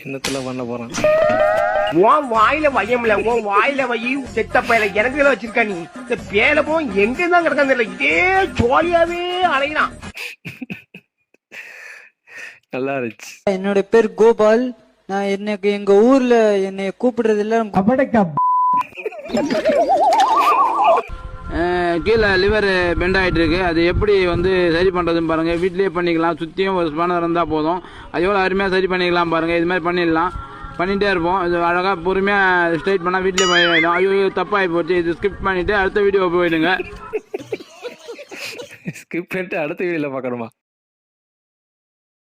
என்னத்துல பண்ண போறான்? உன் வாயில வையம்ல, உன் வாயில வை செத்த பையில எனக்கு வச்சிருக்கா நீ. இந்த பேல போ எங்க தான் கிடக்கான் தெரியல, இதே ஜோலியாவே அலைகிறான். நல்லா இருந்துச்சு. என்னோட பேர் கோபால். நான் எனக்கு எங்க ஊர்ல என்னை கூப்பிடுறது எல்லாம் கீழே லிவர் பெண்ட் ஆகிட்டு இருக்கு. அது எப்படி வந்து சரி பண்ணுறதுன்னு பாருங்கள். வீட்லேயே பண்ணிக்கலாம். சுற்றியும் ஒரு ஸ்பானர் இருந்தால் போதும். அது எவ்வளோ அருமையாக சரி பண்ணிக்கலாம் பாருங்கள். இது மாதிரி பண்ணிடலாம். பண்ணிகிட்டே இருப்போம். இது அழகாக பொறுமையாக ஸ்ட்ரைட் பண்ணால் வீட்டிலே பண்ணிடும். ஐயோ தப்பாகி போச்சு. இது ஸ்கிப் பண்ணிவிட்டு அடுத்த வீடியோ போயிடுங்க. ஸ்கிப் பண்ணிட்டு அடுத்த வீடியோவில் பார்க்கணுமா?